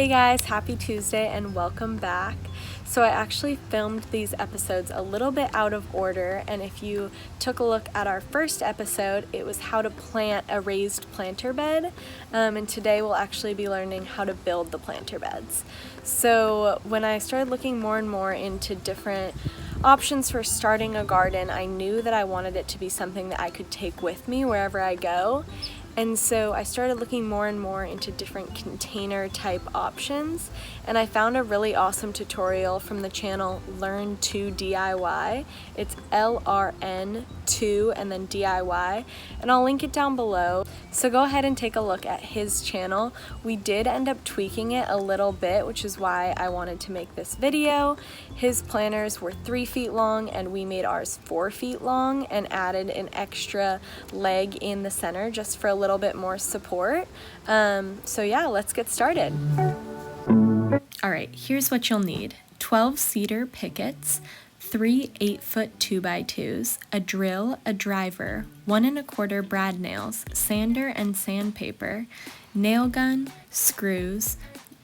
Hey guys, happy Tuesday and welcome back. So I actually filmed these episodes a little bit out of order, and if you took a look at our first episode, it was how to plant a raised planter bed, and today we'll actually be learning how to build the planter beds. So when I started looking more and more into different options for starting a garden, I knew that I wanted it to be something that I could take with me wherever I go. And so I started looking more and more into different container type options, and I found a really awesome tutorial from the channel Learn to DIY. It's LRN2 and then DIY, and I'll link it down below. So go ahead and take a look at his channel. We did end up tweaking it a little bit, which is why I wanted to make this video. His planters were 3 feet long and we made ours 4 feet long and added an extra leg in the center just for a little bit more support. So yeah, let's get started. Alright, here's what you'll need. 12 cedar pickets, 3 8-foot 2x2s, a drill, a driver, 1 1/4 brad nails, sander and sandpaper, nail gun, screws,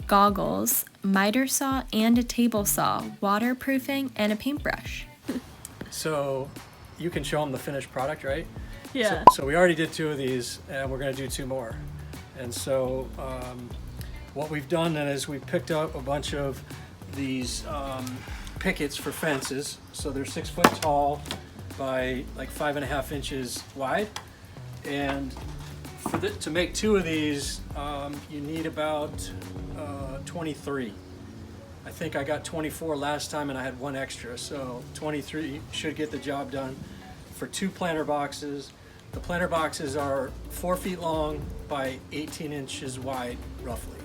goggles, miter saw and a table saw, waterproofing, and a paintbrush. So you can show them the finished product, right? Yeah. So we already did 2 of these, and we're going to do 2 more. And so what we've done then is we picked up a bunch of these pickets for fences. So they're 6 foot tall by like 5.5 inches wide. And to make 2 of these, you need about 23. I think I got 24 last time and I had 1 extra. So 23 should get the job done for 2 planter boxes. The planter boxes are 4 feet long by 18 inches wide, roughly.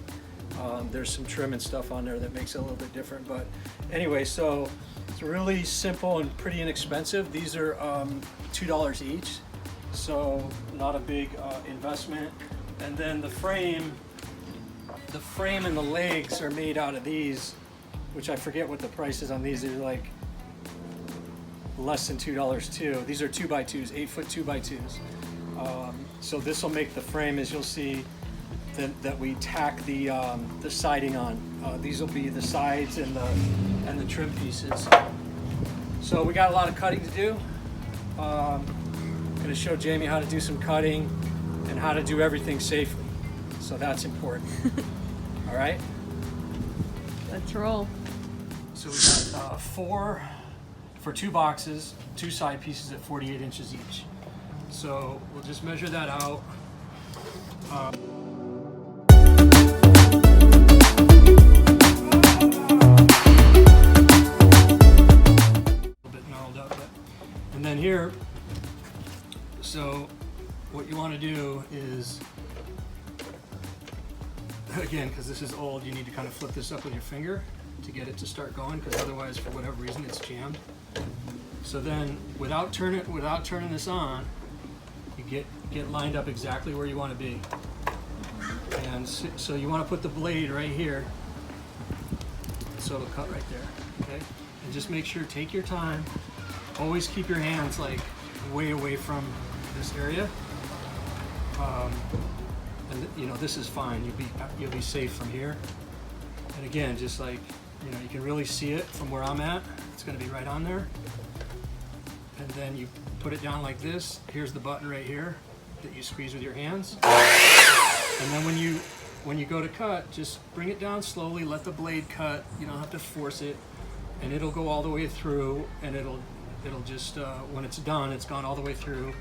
There's some trim and stuff on there that makes it a little bit different, but anyway, so it's really simple and pretty inexpensive. These are $2 each, so not a big investment. And then the frame and the legs are made out of these, which I forget what the price is on these. They're like less than $2 too. These are 2x2s, 8-foot 2x2s. So this will make the frame, as you'll see, that we tack the siding on. These will be the sides and the trim pieces. So we got a lot of cutting to do. I'm going to show Jamie how to do some cutting and how to do everything safely. So that's important. All right. Let's roll. So we got 4 for 2 boxes, 2 side pieces at 48 inches each. So we'll just measure that out. A little bit gnarled up, and then here, so what you want to do is, again, because this is old, you need to kind of flip this up with your finger to get it to start going, because otherwise, for whatever reason, it's jammed. So then, without turning this on, you get lined up exactly where you want to be. And so you want to put the blade right here, so it'll cut right there. Okay, and just make sure, take your time. Always keep your hands like way away from this area. And you know, this is fine. You'll be safe from here. And again, just like, you know, you can really see it from where I'm at. It's going to be right on there. And then you put it down like this. Here's the button right here that you squeeze with your hands. And then when you go to cut, just bring it down slowly. Let the blade cut. You don't have to force it, and it'll go all the way through. And it'll just when it's done, it's gone all the way through.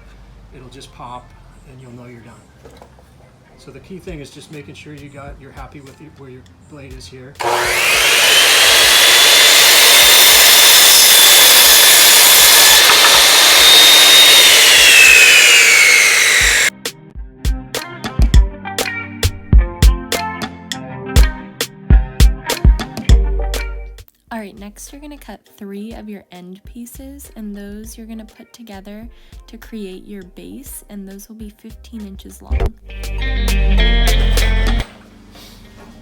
It'll just pop, and you'll know you're done. So the key thing is just making sure you're happy with where your blade is here. Alright, next you're going to cut 3 of your end pieces, and those you're going to put together to create your base, and those will be 15 inches long.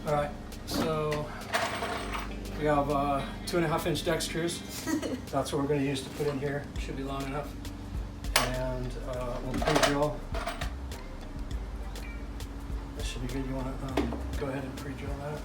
Alright, so we have 2.5 inch deck screws. That's what we're going to use to put in here. Should be long enough. And we'll pre-drill. That should be good. You want to go ahead and pre-drill that?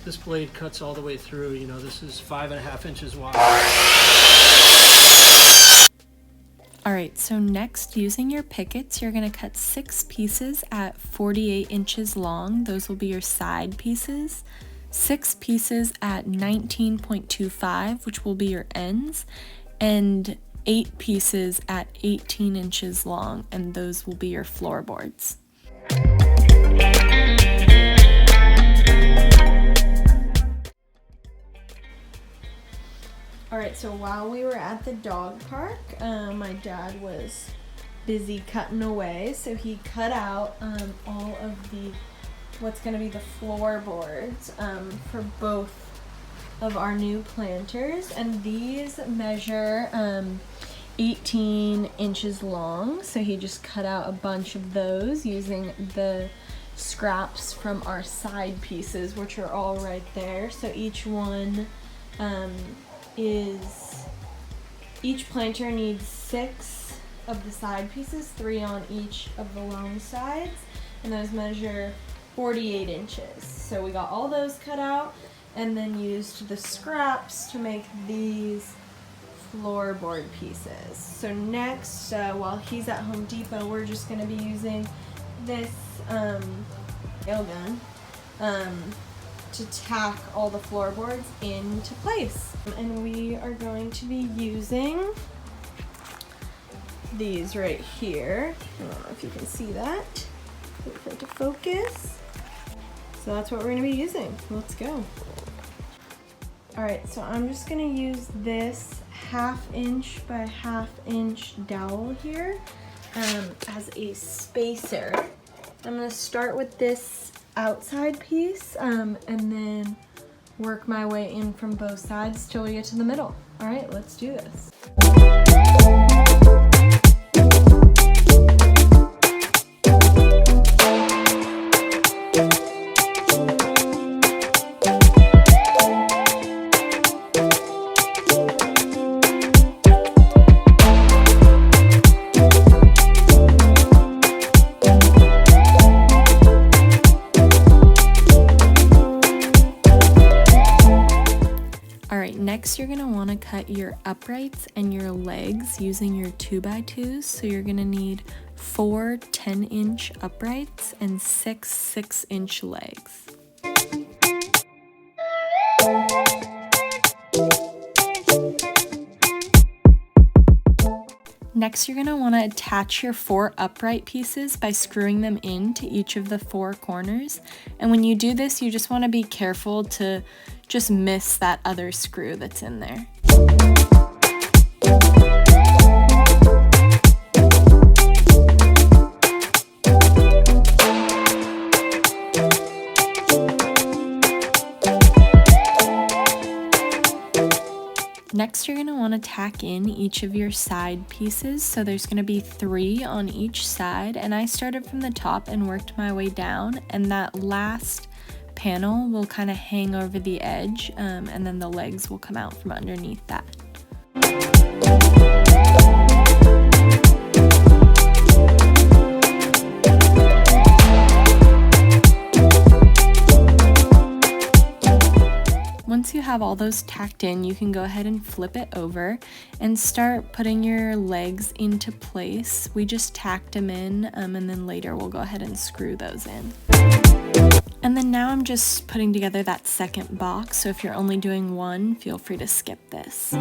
This blade cuts all the way through. You know, this is 5.5 inches wide. Alright, so next, using your pickets, you're going to cut 6 pieces at 48 inches long. Those will be your side pieces. 6 pieces at 19.25, which will be your ends. And 8 pieces at 18 inches long, and those will be your floorboards. Alright, so while we were at the dog park, my dad was busy cutting away, so he cut out all of what's going to be the floorboards for both of our new planters, and these measure 18 inches long, so he just cut out a bunch of those using the scraps from our side pieces, which are all right there. So each one each planter needs 6 of the side pieces, 3 on each of the long sides, and those measure 48 inches. So we got all those cut out and then used the scraps to make these floorboard pieces. So next, while he's at Home Depot, we're just going to be using this nail gun to tack all the floorboards into place. And we are going to be using these right here. I don't know if you can see that. Wait for it to focus. So that's what we're going to be using. Let's go. Alright, so I'm just going to use this 1/2 inch by 1/2 inch dowel here as a spacer. I'm going to start with this outside piece and then work my way in from both sides till we get to the middle. Alright, let's do this. Next, you're going to want to cut your uprights and your legs using your 2x2s. So you're going to need 4 10-inch uprights and 6 6-inch legs. Next, you're going to want to attach your 4 upright pieces by screwing them into each of the 4 corners. And when you do this, you just want to be careful to just miss that other screw that's in there. Next, you're going to want to tack in each of your side pieces. So there's going to be 3 on each side, and I started from the top and worked my way down, and that last panel will kind of hang over the edge, and then the legs will come out from underneath that. Once you have all those tacked in, you can go ahead and flip it over and start putting your legs into place. We just tacked them in, and then later we'll go ahead and screw those in. And then now I'm just putting together that second box, so if you're only doing one, feel free to skip this.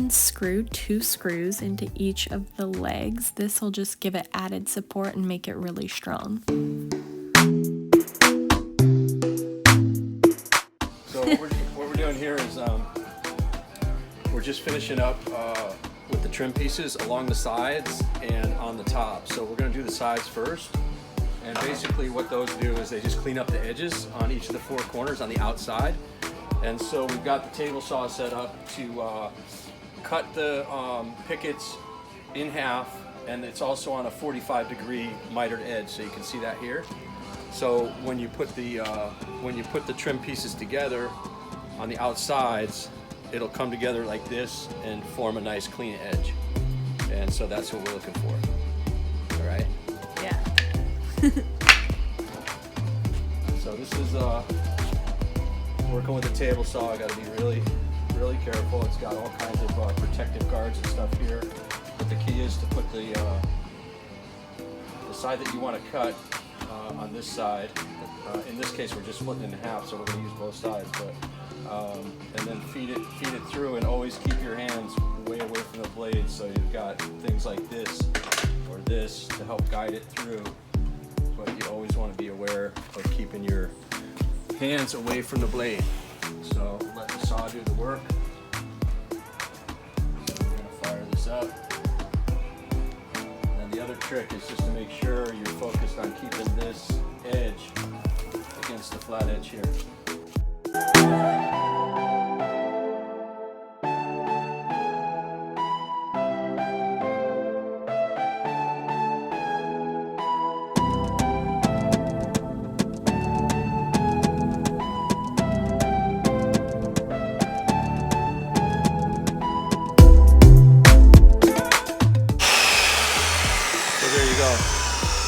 unscrew 2 screws into each of the legs. This will just give it added support and make it really strong. So what we're doing here is we're just finishing up with the trim pieces along the sides and on the top. So we're going to do the sides first. And basically what those do is they just clean up the edges on each of the 4 corners on the outside. And so we've got the table saw set up to cut the pickets in half, and it's also on a 45-degree mitered edge, so you can see that here. So when you put the trim pieces together on the outsides, it'll come together like this and form a nice clean edge. And so that's what we're looking for. All right? Yeah. So this is working with the table saw. I got to be really careful. It's got all kinds of protective guards and stuff here. But the key is to put the side that you want to cut on this side. In this case, we're just splitting it in half, so we're going to use both sides. But and then feed it through, and always keep your hands way away from the blade. So you've got things like this or this to help guide it through. But you always want to be aware of keeping your hands away from the blade. So let the saw do the work. So we're going to fire this up. And the other trick is just to make sure you're focused on keeping this edge against the flat edge here.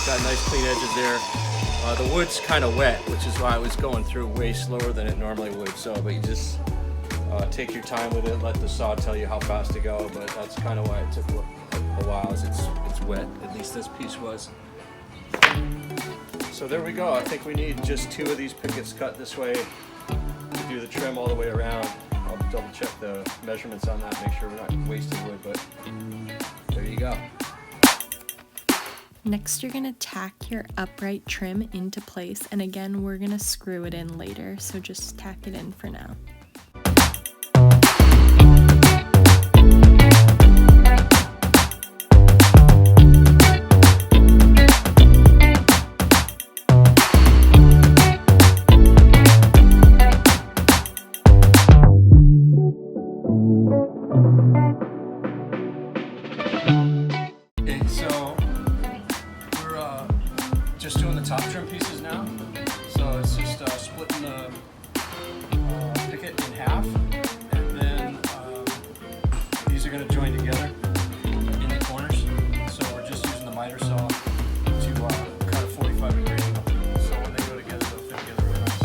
Got nice clean edges there. The wood's kind of wet, which is why I was going through way slower than it normally would. So, but you just take your time with it. Let the saw tell you how fast to go. But that's kind of why it took a while. Is it's wet. At least this piece was. So there we go. I think we need just 2 of these pickets cut this way to do the trim all the way around. I'll double check the measurements on that, make sure we're not wasting wood. But there you go. Next, you're going to tack your upright trim into place, and again, we're going to screw it in later, so just tack it in for now. Just doing the top trim pieces now. So it's just splitting the picket in half, and then these are going to join together in the corners. So we're just using the miter saw to cut a 45-degree angle. So when they go together, they'll fit together really nice.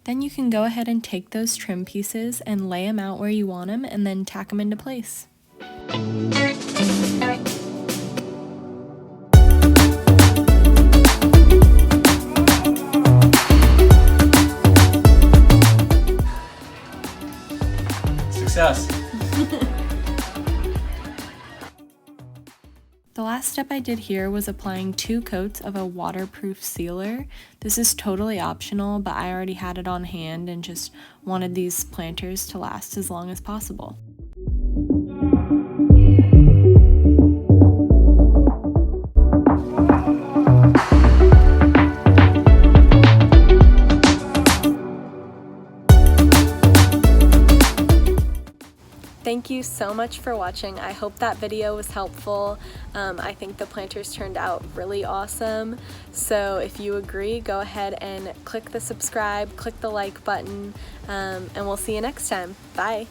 Then you can go ahead and take those trim pieces and lay them out where you want them, and then tack them into place. Success! The last step I did here was applying 2 coats of a waterproof sealer. This is totally optional, but I already had it on hand and just wanted these planters to last as long as possible. Thank you so much for watching. I hope that video was helpful. I think the planters turned out really awesome. So if you agree, go ahead and click the subscribe, click the like button, and we'll see you next time. Bye.